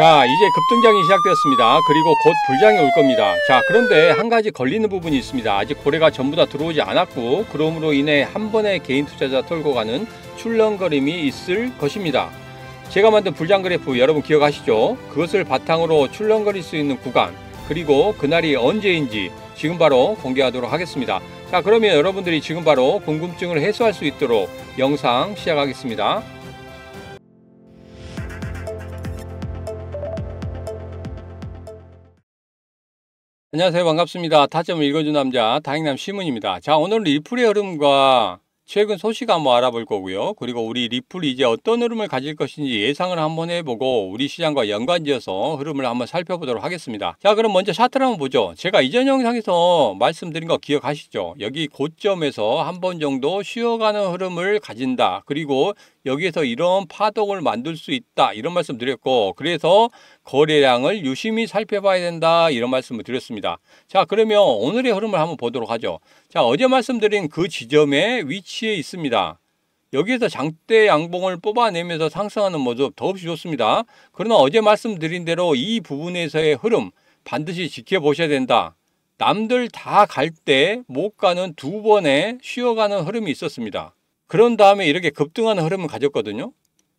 자, 이제 급등장이 시작되었습니다. 그리고 곧 불장이 올 겁니다. 자, 그런데 한 가지 걸리는 부분이 있습니다. 아직 고래가 전부 다 들어오지 않았고, 그러므로 인해 한 번에 개인 투자자 털고 가는 출렁거림이 있을 것입니다. 제가 만든 불장 그래프 여러분 기억하시죠? 그것을 바탕으로 출렁거릴 수 있는 구간, 그리고 그날이 언제인지 지금 바로 공개하도록 하겠습니다. 자, 그러면 여러분들이 지금 바로 궁금증을 해소할 수 있도록 영상 시작하겠습니다. 안녕하세요, 반갑습니다. 타점을 읽어준 남자 다잉남 시문입니다. 자, 오늘 리플의 흐름과 최근 소식 한번 알아볼 거고요. 그리고 우리 리플이 이제 어떤 흐름을 가질 것인지 예상을 한번 해보고 우리 시장과 연관지어서 흐름을 한번 살펴보도록 하겠습니다. 자, 그럼 먼저 차트를 한번 보죠. 제가 이전 영상에서 말씀드린 거 기억하시죠? 여기 고점에서 한 번 정도 쉬어가는 흐름을 가진다. 그리고 여기에서 이런 파동을 만들 수 있다, 이런 말씀 드렸고, 그래서 거래량을 유심히 살펴봐야 된다, 이런 말씀을 드렸습니다. 자, 그러면 오늘의 흐름을 한번 보도록 하죠. 자, 어제 말씀드린 그 지점의 위치에 있습니다. 여기에서 장대 양봉을 뽑아내면서 상승하는 모습 더없이 좋습니다. 그러나 어제 말씀드린 대로 이 부분에서의 흐름 반드시 지켜보셔야 된다. 남들 다 갈 때 못 가는 두 번의 쉬어가는 흐름이 있었습니다. 그런 다음에 이렇게 급등하는 흐름을 가졌거든요.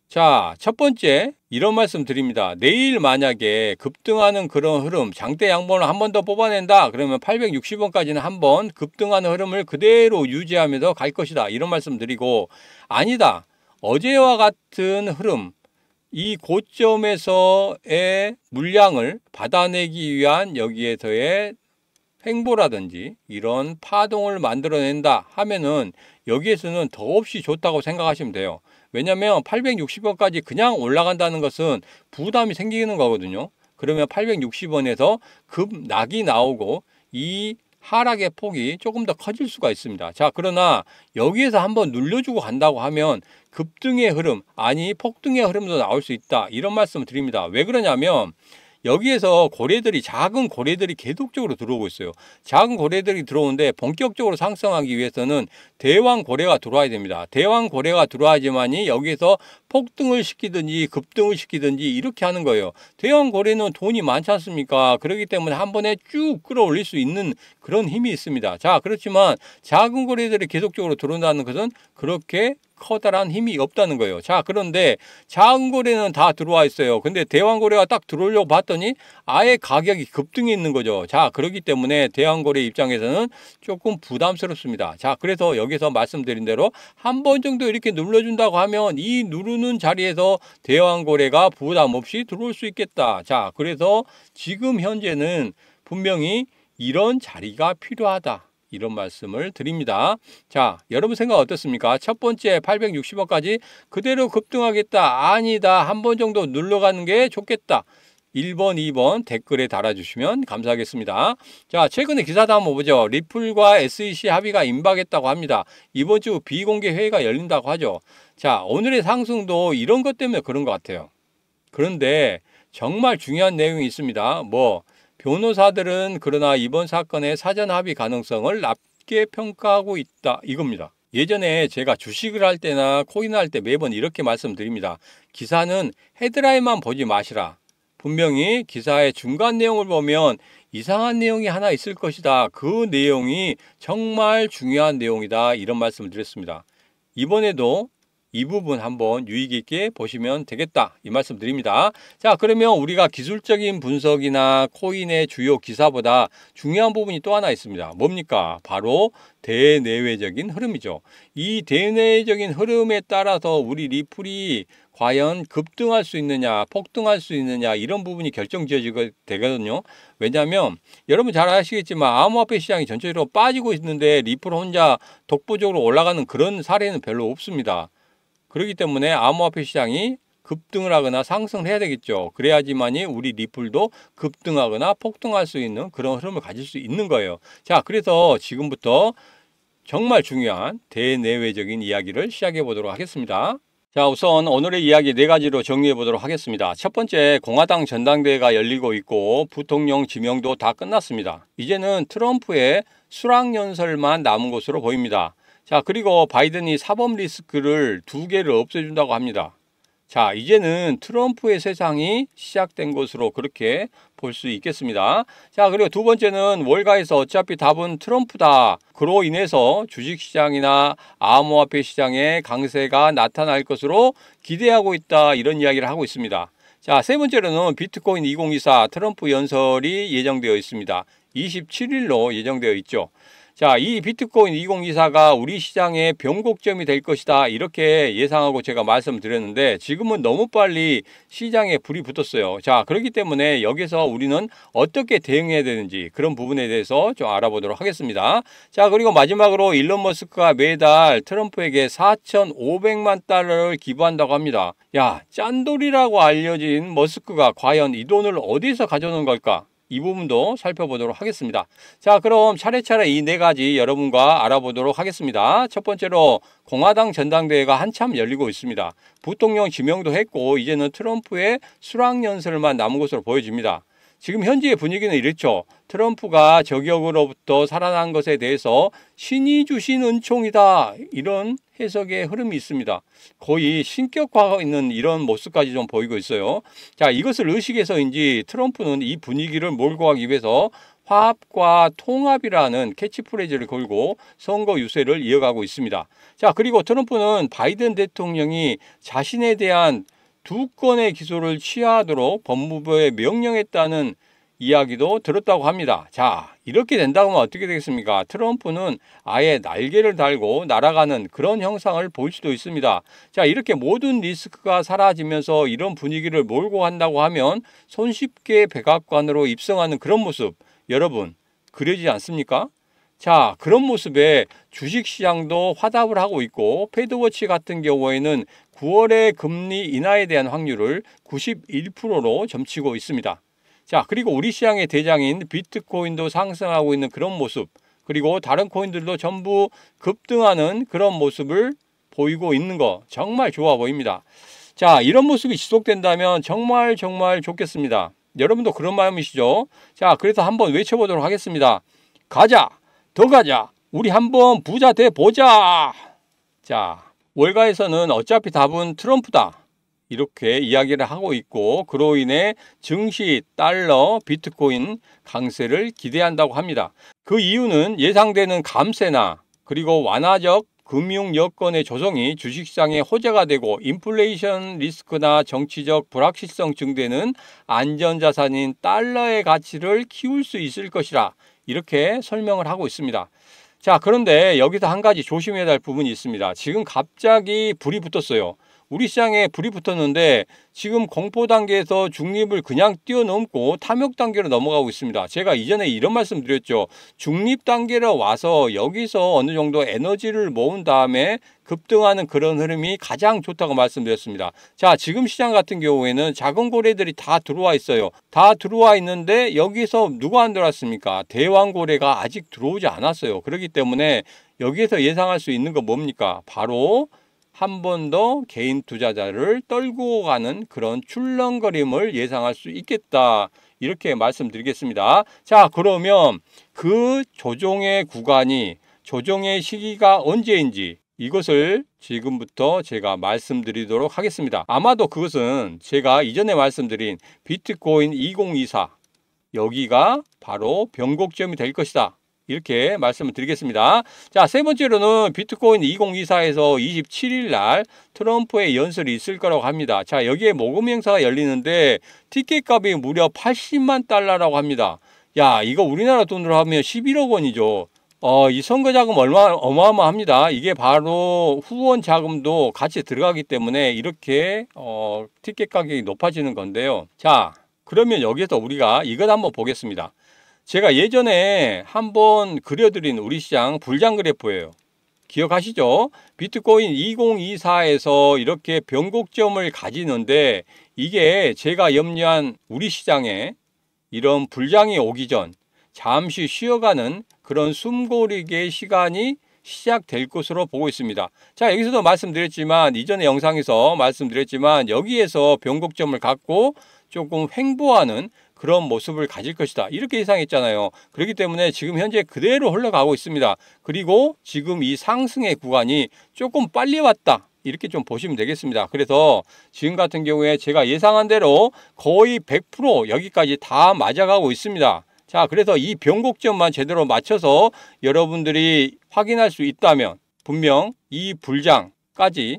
자, 첫 번째 이런 말씀 드립니다. 내일 만약에 급등하는 그런 흐름, 장대 양봉을 한 번 더 뽑아낸다, 그러면 860원까지는 한번 급등하는 흐름을 그대로 유지하면서 갈 것이다, 이런 말씀 드리고, 아니다, 어제와 같은 흐름, 이 고점에서의 물량을 받아내기 위한 여기에서의 횡보라든지 이런 파동을 만들어낸다 하면은 여기에서는 더없이 좋다고 생각하시면 돼요. 왜냐하면 860원까지 그냥 올라간다는 것은 부담이 생기는 거거든요. 그러면 860원에서 급락이 나오고 이 하락의 폭이 조금 더 커질 수가 있습니다. 자, 그러나 여기에서 한번 눌려주고 간다고 하면 급등의 흐름, 아니 폭등의 흐름도 나올 수 있다, 이런 말씀을 드립니다. 왜 그러냐면 여기에서 고래들이, 작은 고래들이 계속적으로 들어오고 있어요. 작은 고래들이 들어오는데 본격적으로 상승하기 위해서는 대왕 고래가 들어와야 됩니다. 대왕 고래가 들어와야지만이 여기에서 폭등을 시키든지 급등을 시키든지 이렇게 하는 거예요. 대왕 고래는 돈이 많지 않습니까? 그렇기 때문에 한 번에 쭉 끌어올릴 수 있는 그런 힘이 있습니다. 자, 그렇지만 작은 고래들이 계속적으로 들어온다는 것은 그렇게 커다란 힘이 없다는 거예요. 자, 그런데 작은 고래는 다 들어와 있어요. 근데 대왕 고래가 딱 들어오려고 봤더니 아예 가격이 급등해 있는 거죠. 자, 그렇기 때문에 대왕 고래 입장에서는 조금 부담스럽습니다. 자, 그래서 여기서 말씀드린 대로 한 번 정도 이렇게 눌러준다고 하면 이 누르는 자리에서 대왕 고래가 부담 없이 들어올 수 있겠다. 자, 그래서 지금 현재는 분명히 이런 자리가 필요하다, 이런 말씀을 드립니다. 자, 여러분 생각 어떻습니까? 첫 번째 860원까지 그대로 급등하겠다, 아니다, 한 번 정도 눌러가는 게 좋겠다. 1번, 2번 댓글에 달아주시면 감사하겠습니다. 자, 최근에 기사도 한번 보죠. 리플과 SEC 합의가 임박했다고 합니다. 이번 주 비공개 회의가 열린다고 하죠. 자, 오늘의 상승도 이런 것 때문에 그런 것 같아요. 그런데 정말 중요한 내용이 있습니다. 변호사들은 그러나 이번 사건의 사전 합의 가능성을 낮게 평가하고 있다, 이겁니다. 예전에 제가 주식을 할 때나 코인을 할 때 매번 이렇게 말씀드립니다. 기사는 헤드라인만 보지 마시라. 분명히 기사의 중간 내용을 보면 이상한 내용이 하나 있을 것이다. 그 내용이 정말 중요한 내용이다, 이런 말씀을 드렸습니다. 이번에도 이 부분 한번 유의 있게 보시면 되겠다, 이 말씀 드립니다. 자, 그러면 우리가 기술적인 분석이나 코인의 주요 기사보다 중요한 부분이 또 하나 있습니다. 뭡니까? 바로 대내외적인 흐름이죠. 이 대내외적인 흐름에 따라서 우리 리플이 과연 급등할 수 있느냐, 폭등할 수 있느냐, 이런 부분이 결정지어지게 되거든요. 왜냐하면 여러분 잘 아시겠지만 암호화폐 시장이 전체적으로 빠지고 있는데 리플 혼자 독보적으로 올라가는 그런 사례는 별로 없습니다. 그렇기 때문에 암호화폐 시장이 급등을 하거나 상승을 해야 되겠죠. 그래야지만이 우리 리플도 급등하거나 폭등할 수 있는 그런 흐름을 가질 수 있는 거예요. 자, 그래서 지금부터 정말 중요한 대내외적인 이야기를 시작해 보도록 하겠습니다. 자, 우선 오늘의 이야기 4가지로 정리해 보도록 하겠습니다. 첫 번째, 공화당 전당대회가 열리고 있고 부통령 지명도 다 끝났습니다. 이제는 트럼프의 수락연설만 남은 것으로 보입니다. 자, 그리고 바이든이 사법 리스크를 2개를 없애준다고 합니다. 자, 이제는 트럼프의 세상이 시작된 것으로 그렇게 볼 수 있겠습니다. 자, 그리고 두 번째는 월가에서 어차피 답은 트럼프다. 그로 인해서 주식시장이나 암호화폐 시장에 강세가 나타날 것으로 기대하고 있다. 이런 이야기를 하고 있습니다. 자, 세 번째로는 비트코인 2024 트럼프 연설이 예정되어 있습니다. 27일로 예정되어 있죠. 자, 이 비트코인 2024가 우리 시장의 변곡점이 될 것이다. 이렇게 예상하고 제가 말씀드렸는데 지금은 너무 빨리 시장에 불이 붙었어요. 자, 그렇기 때문에 여기서 우리는 어떻게 대응해야 되는지 그런 부분에 대해서 좀 알아보도록 하겠습니다. 자, 그리고 마지막으로 일론 머스크가 매달 트럼프에게 4,500만 달러를 기부한다고 합니다. 야, 짠돌이라고 알려진 머스크가 과연 이 돈을 어디서 가져오는 걸까? 이 부분도 살펴보도록 하겠습니다. 자, 그럼 차례차례 이 네 가지 여러분과 알아보도록 하겠습니다. 첫 번째로 공화당 전당대회가 한참 열리고 있습니다. 부통령 지명도 했고 이제는 트럼프의 수락연설만 남은 것으로 보여집니다. 지금 현재의 분위기는 이렇죠. 트럼프가 저격으로부터 살아난 것에 대해서 신이 주신 은총이다. 이런 해석의 흐름이 있습니다. 거의 신격화가 있는 이런 모습까지 좀 보이고 있어요. 자, 이것을 의식해서인지 트럼프는 이 분위기를 몰고 가기 위해서 화합과 통합이라는 캐치프레이즈를 걸고 선거 유세를 이어가고 있습니다. 자, 그리고 트럼프는 바이든 대통령이 자신에 대한 2건의 기소를 취하하도록 법무부에 명령했다는 이야기도 들었다고 합니다. 자, 이렇게 된다고 하면 어떻게 되겠습니까? 트럼프는 아예 날개를 달고 날아가는 그런 형상을 볼 수도 있습니다. 자, 이렇게 모든 리스크가 사라지면서 이런 분위기를 몰고 간다고 하면 손쉽게 백악관으로 입성하는 그런 모습, 여러분 그려지지 않습니까? 자, 그런 모습에 주식시장도 화답을 하고 있고 패드워치 같은 경우에는 9월의 금리 인하에 대한 확률을 91%로 점치고 있습니다. 자, 그리고 우리 시장의 대장인 비트코인도 상승하고 있는 그런 모습, 그리고 다른 코인들도 전부 급등하는 그런 모습을 보이고 있는 거 정말 좋아 보입니다. 자, 이런 모습이 지속된다면 정말 좋겠습니다. 여러분도 그런 마음이시죠? 자, 그래서 한번 외쳐보도록 하겠습니다. 가자! 더 가자! 우리 한번 부자 돼 보자! 자, 월가에서는 어차피 답은 트럼프다. 이렇게 이야기를 하고 있고 그로 인해 증시, 달러, 비트코인 강세를 기대한다고 합니다. 그 이유는 예상되는 감세나 그리고 완화적 금융 여건의 조성이 주식시장에 호재가 되고 인플레이션 리스크나 정치적 불확실성 증대는 안전자산인 달러의 가치를 키울 수 있을 것이라 이렇게 설명을 하고 있습니다. 자, 그런데 여기서 한 가지 조심해야 할 부분이 있습니다. 지금 갑자기 불이 붙었어요. 우리 시장에 불이 붙었는데 지금 공포 단계에서 중립을 그냥 뛰어넘고 탐욕 단계로 넘어가고 있습니다. 제가 이전에 이런 말씀 드렸죠. 중립 단계로 와서 여기서 어느 정도 에너지를 모은 다음에 급등하는 그런 흐름이 가장 좋다고 말씀드렸습니다. 자, 지금 시장 같은 경우에는 작은 고래들이 다 들어와 있어요. 다 들어와 있는데 여기서 누가 안 들어왔습니까? 대왕고래가 아직 들어오지 않았어요. 그렇기 때문에 여기에서 예상할 수 있는 건 뭡니까? 바로 한 번 더 개인 투자자를 떨고 가는 그런 출렁거림을 예상할 수 있겠다. 이렇게 말씀드리겠습니다. 자, 그러면 그 조정의 구간이, 조정의 시기가 언제인지 이것을 지금부터 제가 말씀드리도록 하겠습니다. 아마도 그것은 제가 이전에 말씀드린 비트코인 2024 여기가 바로 변곡점이 될 것이다. 이렇게 말씀을 드리겠습니다. 자, 세 번째로는 비트코인 2024에서 27일 날 트럼프의 연설이 있을 거라고 합니다. 자, 여기에 모금 행사가 열리는데 티켓 값이 무려 80만 달러라고 합니다. 야, 이거 우리나라 돈으로 하면 11억 원이죠. 이 선거 자금 얼마나 어마어마합니다. 이게 바로 후원 자금도 같이 들어가기 때문에 이렇게 티켓 가격이 높아지는 건데요. 자, 그러면 여기에서 우리가 이것 한번 보겠습니다. 제가 예전에 한번 그려드린 우리 시장 불장 그래프예요. 기억하시죠? 비트코인 2024에서 이렇게 변곡점을 가지는데 이게 제가 염려한 우리 시장에 이런 불장이 오기 전 잠시 쉬어가는 그런 숨고르기의 시간이 시작될 것으로 보고 있습니다. 자, 여기서도 말씀드렸지만 이전의 영상에서 말씀드렸지만 여기에서 변곡점을 갖고 조금 횡보하는 그런 모습을 가질 것이다. 이렇게 예상했잖아요. 그렇기 때문에 지금 현재 그대로 흘러가고 있습니다. 그리고 지금 이 상승의 구간이 조금 빨리 왔다. 이렇게 좀 보시면 되겠습니다. 그래서 지금 같은 경우에 제가 예상한 대로 거의 100% 여기까지 다 맞아가고 있습니다. 자, 그래서 이 변곡점만 제대로 맞춰서 여러분들이 확인할 수 있다면 분명 이 불장까지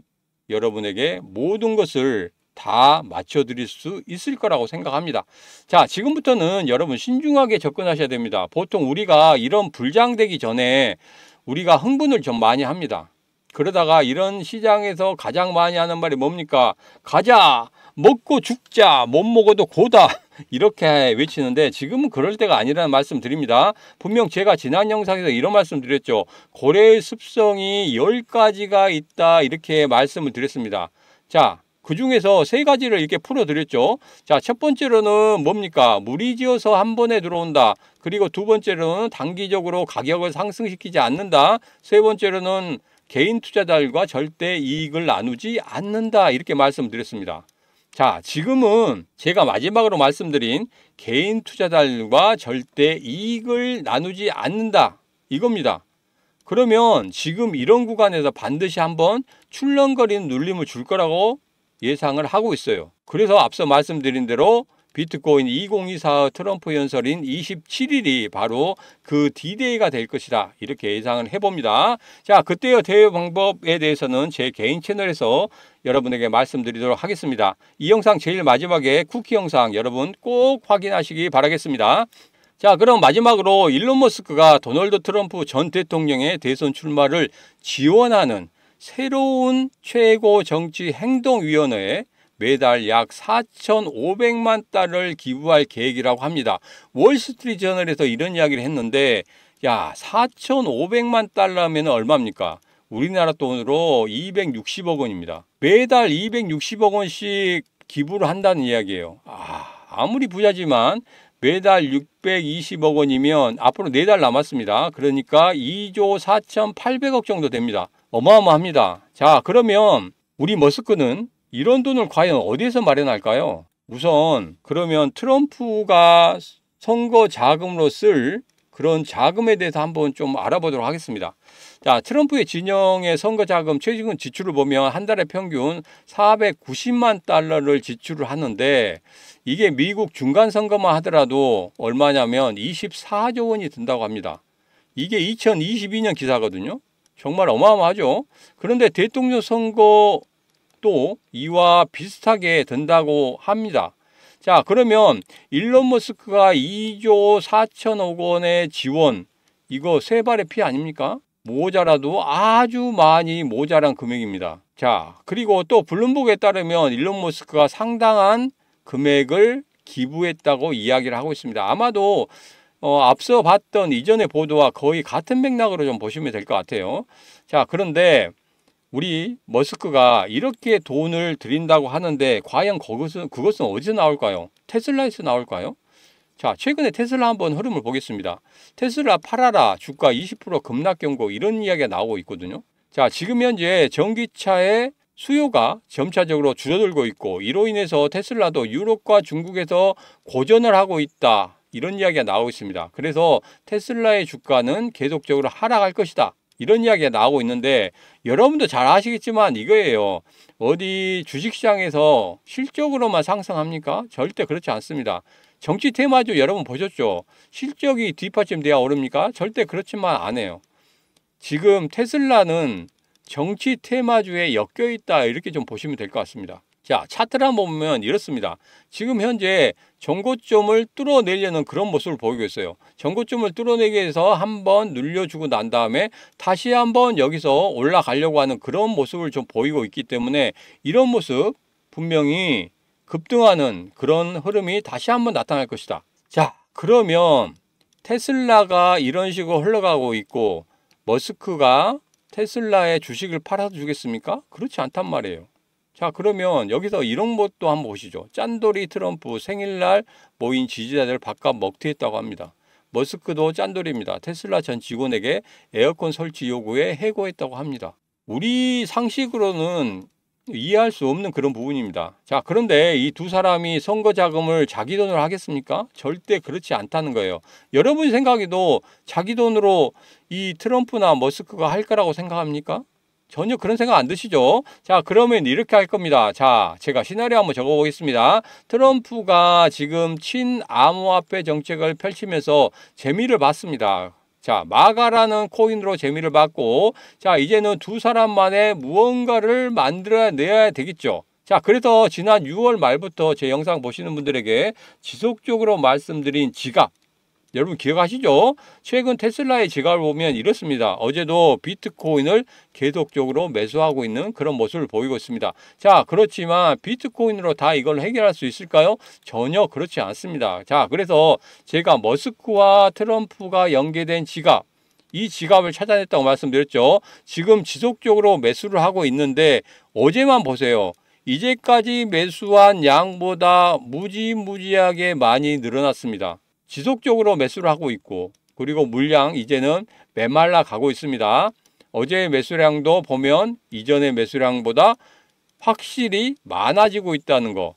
여러분에게 모든 것을 다 맞춰드릴 수 있을 거라고 생각합니다. 자, 지금부터는 여러분 신중하게 접근하셔야 됩니다. 보통 우리가 이런 불장되기 전에 우리가 흥분을 좀 많이 합니다. 그러다가 이런 시장에서 가장 많이 하는 말이 뭡니까? 가자! 먹고 죽자! 못 먹어도 고다! 이렇게 외치는데 지금은 그럴 때가 아니라는 말씀 드립니다. 분명 제가 지난 영상에서 이런 말씀 드렸죠. 고래의 습성이 10가지가 있다 이렇게 말씀을 드렸습니다. 자, 그 중에서 3가지를 이렇게 풀어드렸죠. 자, 첫 번째로는 뭡니까? 무리지어서 한 번에 들어온다. 그리고 두 번째로는 단기적으로 가격을 상승시키지 않는다. 세 번째로는 개인 투자자들과 절대 이익을 나누지 않는다. 이렇게 말씀드렸습니다. 자, 지금은 제가 마지막으로 말씀드린 개인 투자자들과 절대 이익을 나누지 않는다. 이겁니다. 그러면 지금 이런 구간에서 반드시 한번 출렁거리는 눌림을 줄 거라고 예상을 하고 있어요. 그래서 앞서 말씀드린 대로 비트코인 2024 트럼프 연설인 27일이 바로 그 D-Day가 될 것이다. 이렇게 예상을 해봅니다. 자, 그때의 대응 방법에 대해서는 제 개인 채널에서 여러분에게 말씀드리도록 하겠습니다. 이 영상 제일 마지막에 쿠키 영상 여러분 꼭 확인하시기 바라겠습니다. 자, 그럼 마지막으로 일론 머스크가 도널드 트럼프 전 대통령의 대선 출마를 지원하는 새로운 최고 정치 행동위원회에 매달 약 4,500만 달러를 기부할 계획이라고 합니다. 월스트리트저널에서 이런 이야기를 했는데 야, 4,500만 달러면 얼마입니까? 우리나라 돈으로 260억 원입니다. 매달 260억 원씩 기부를 한다는 이야기예요. 아무리 부자지만 매달 620억 원이면 앞으로 4달 남았습니다. 그러니까 2조 4,800억 정도 됩니다. 어마어마합니다. 자, 그러면 우리 머스크는 이런 돈을 과연 어디에서 마련할까요? 우선 그러면 트럼프가 선거 자금으로 쓸 그런 자금에 대해서 한번 좀 알아보도록 하겠습니다. 자, 트럼프의 진영의 선거 자금 최근 지출을 보면 한 달에 평균 490만 달러를 지출을 하는데 이게 미국 중간 선거만 하더라도 얼마냐면 24조 원이 든다고 합니다. 이게 2022년 기사거든요. 정말 어마어마하죠. 그런데 대통령 선거도 이와 비슷하게 든다고 합니다. 자, 그러면 일론 머스크가 2조 4천억 원의 지원, 이거 세 발의 피 아닙니까? 모자라도 아주 많이 모자란 금액입니다. 자, 그리고 또 블룸버그에 따르면 일론 머스크가 상당한 금액을 기부했다고 이야기를 하고 있습니다. 아마도 앞서 봤던 이전의 보도와 거의 같은 맥락으로 좀 보시면 될 것 같아요. 자, 그런데 우리 머스크가 이렇게 돈을 들인다고 하는데 과연 그것은 어디서 나올까요? 테슬라에서 나올까요? 자, 최근에 테슬라 한번 흐름을 보겠습니다. 테슬라 팔아라, 주가 20% 급락 경고 이런 이야기가 나오고 있거든요. 자, 지금 현재 전기차의 수요가 점차적으로 줄어들고 있고 이로 인해서 테슬라도 유럽과 중국에서 고전을 하고 있다. 이런 이야기가 나오고 있습니다. 그래서 테슬라의 주가는 계속적으로 하락할 것이다. 이런 이야기가 나오고 있는데 여러분도 잘 아시겠지만 이거예요. 어디 주식시장에서 실적으로만 상승합니까? 절대 그렇지 않습니다. 정치 테마주 여러분 보셨죠? 실적이 뒷받침돼야 오릅니까? 절대 그렇지만 않아요. 지금 테슬라는 정치 테마주에 엮여 있다 이렇게 좀 보시면 될 것 같습니다. 자, 차트를 한번 보면 이렇습니다. 지금 현재 전고점을 뚫어내려는 그런 모습을 보이고 있어요. 전고점을 뚫어내기 위해서 한번 눌려주고 난 다음에 다시 한번 여기서 올라가려고 하는 그런 모습을 좀 보이고 있기 때문에 이런 모습 분명히 급등하는 그런 흐름이 다시 한번 나타날 것이다. 자, 그러면 테슬라가 이런 식으로 흘러가고 있고 머스크가 테슬라의 주식을 팔아서 주겠습니까? 그렇지 않단 말이에요. 자, 그러면 여기서 이런 것도 한번 보시죠. 짠돌이 트럼프 생일날 모인 지지자들을 바깥 먹튀했다고 합니다. 머스크도 짠돌입니다. 테슬라 전 직원에게 에어컨 설치 요구에 해고했다고 합니다. 우리 상식으로는 이해할 수 없는 그런 부분입니다. 자, 그런데 이 두 사람이 선거 자금을 자기 돈으로 하겠습니까? 절대 그렇지 않다는 거예요. 여러분 생각에도 자기 돈으로 이 트럼프나 머스크가 할 거라고 생각합니까? 전혀 그런 생각 안 드시죠? 자, 그러면 이렇게 할 겁니다. 자, 제가 시나리오 한번 적어 보겠습니다. 트럼프가 지금 친암호화폐 정책을 펼치면서 재미를 봤습니다. 자, 마가라는 코인으로 재미를 봤고, 자, 이제는 두 사람만의 무언가를 만들어내야 되겠죠. 자, 그래서 지난 6월 말부터 제 영상 보시는 분들에게 지속적으로 말씀드린 지갑, 여러분 기억하시죠? 최근 테슬라의 지갑을 보면 이렇습니다. 어제도 비트코인을 계속적으로 매수하고 있는 그런 모습을 보이고 있습니다. 자, 그렇지만 비트코인으로 다 이걸 해결할 수 있을까요? 전혀 그렇지 않습니다. 자, 그래서 제가 머스크와 트럼프가 연계된 지갑, 이 지갑을 찾아냈다고 말씀드렸죠. 지금 지속적으로 매수를 하고 있는데 어제만 보세요. 이제까지 매수한 양보다 무지무지하게 많이 늘어났습니다. 지속적으로 매수를 하고 있고, 그리고 물량 이제는 메말라 가고 있습니다. 어제의 매수량도 보면 이전의 매수량보다 확실히 많아지고 있다는 거,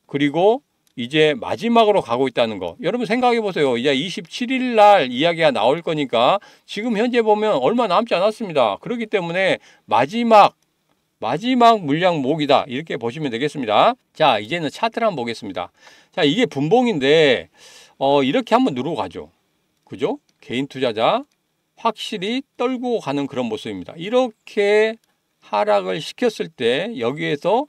그리고 이제 마지막으로 가고 있다는 거. 여러분 생각해 보세요. 이제 27일 날 이야기가 나올 거니까 지금 현재 보면 얼마 남지 않았습니다. 그렇기 때문에 마지막 물량 모으기다, 이렇게 보시면 되겠습니다. 자, 이제는 차트를 한번 보겠습니다. 자, 이게 분봉인데 이렇게 한번 누르고 가죠. 그죠? 개인 투자자 확실히 떨고 가는 그런 모습입니다. 이렇게 하락을 시켰을 때 여기에서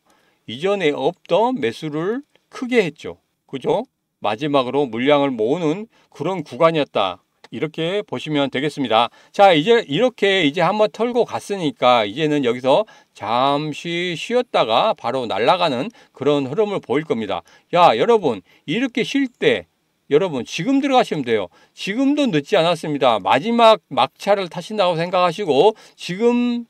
이전에 없던 매수를 크게 했죠. 그죠? 마지막으로 물량을 모으는 그런 구간이었다, 이렇게 보시면 되겠습니다. 자, 이제 이렇게 한번 털고 갔으니까 이제는 여기서 잠시 쉬었다가 바로 날아가는 그런 흐름을 보일 겁니다. 야, 여러분, 이렇게 쉴 때 여러분 지금 들어가시면 돼요. 지금도 늦지 않았습니다. 마지막 막차를 타신다고 생각하시고 지금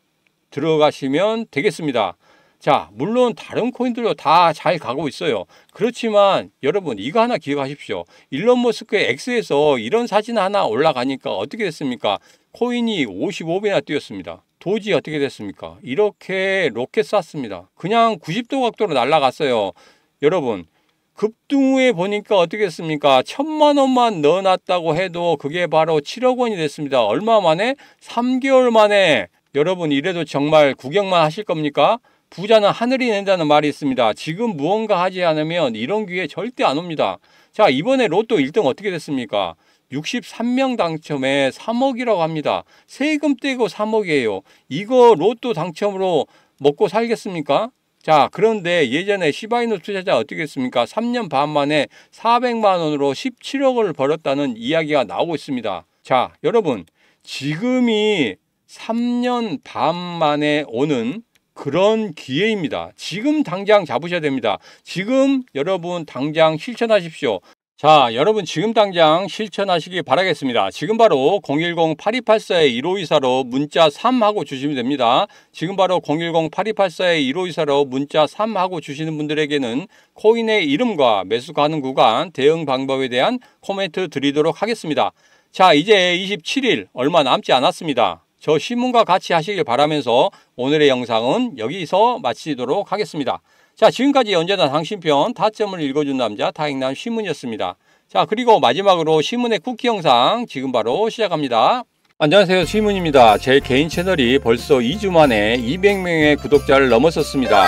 들어가시면 되겠습니다. 자, 물론 다른 코인들도 다 잘 가고 있어요. 그렇지만 여러분 이거 하나 기억하십시오. 일론 머스크의 X에서 이런 사진 하나 올라가니까 어떻게 됐습니까? 코인이 55배나 뛰었습니다. 도지 어떻게 됐습니까? 이렇게 로켓 쐈습니다. 그냥 90도 각도로 날아갔어요. 여러분, 급등 후에 보니까 어떻게 됐습니까? 1,000만 원만 넣어놨다고 해도 그게 바로 7억 원이 됐습니다. 얼마 만에? 3개월 만에. 여러분, 이래도 정말 구경만 하실 겁니까? 부자는 하늘이 낸다는 말이 있습니다. 지금 무언가 하지 않으면 이런 기회 절대 안 옵니다. 자, 이번에 로또 1등 어떻게 됐습니까? 63명 당첨에 3억이라고 합니다. 세금 떼고 3억이에요. 이거 로또 당첨으로 먹고 살겠습니까? 자, 그런데 예전에 시바이누 투자자 어떻게 했습니까? 3년 반 만에 400만 원으로 17억을 벌었다는 이야기가 나오고 있습니다. 자, 여러분, 지금이 3년 반 만에 오는 그런 기회입니다. 지금 당장 잡으셔야 됩니다. 지금 여러분 당장 실천하십시오. 자, 여러분 지금 당장 실천하시기 바라겠습니다. 지금 바로 010-8284-1524로 문자 3하고 주시면 됩니다. 지금 바로 010-8284-1524로 문자 3하고 주시는 분들에게는 코인의 이름과 매수 가능 구간, 대응 방법에 대한 코멘트 드리도록 하겠습니다. 자, 이제 27일 얼마 남지 않았습니다. 저 신문과 같이 하시길 바라면서 오늘의 영상은 여기서 마치도록 하겠습니다. 자, 지금까지 언제나 당신 편 타점을 읽어준 남자 다익남 신문이었습니다. 자, 그리고 마지막으로 신문의 쿠키 영상 지금 바로 시작합니다. 안녕하세요, 신문입니다. 제 개인 채널이 벌써 2주 만에 200명의 구독자를 넘어섰습니다.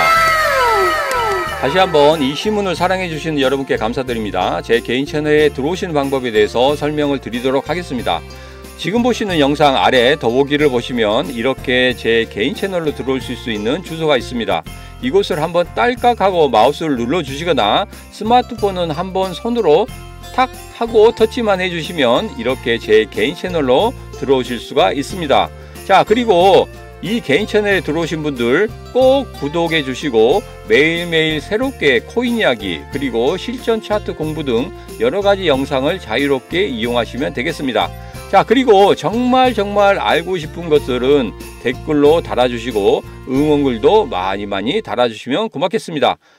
다시 한번 이 신문을 사랑해 주시는 여러분께 감사드립니다. 제 개인 채널에 들어오시는 방법에 대해서 설명을 드리도록 하겠습니다. 지금 보시는 영상 아래 더보기를 보시면 이렇게 제 개인 채널로 들어오실 수 있는 주소가 있습니다. 이곳을 한번 딸깍하고 마우스를 눌러 주시거나 스마트폰은 한번 손으로 탁 하고 터치만 해주시면 이렇게 제 개인 채널로 들어오실 수가 있습니다. 자, 그리고 이 개인 채널에 들어오신 분들 꼭 구독해 주시고 매일매일 새롭게 코인 이야기 그리고 실전 차트 공부 등 여러가지 영상을 자유롭게 이용하시면 되겠습니다. 자, 그리고 정말 알고 싶은 것들은 댓글로 달아주시고 응원글도 많이 달아주시면 고맙겠습니다.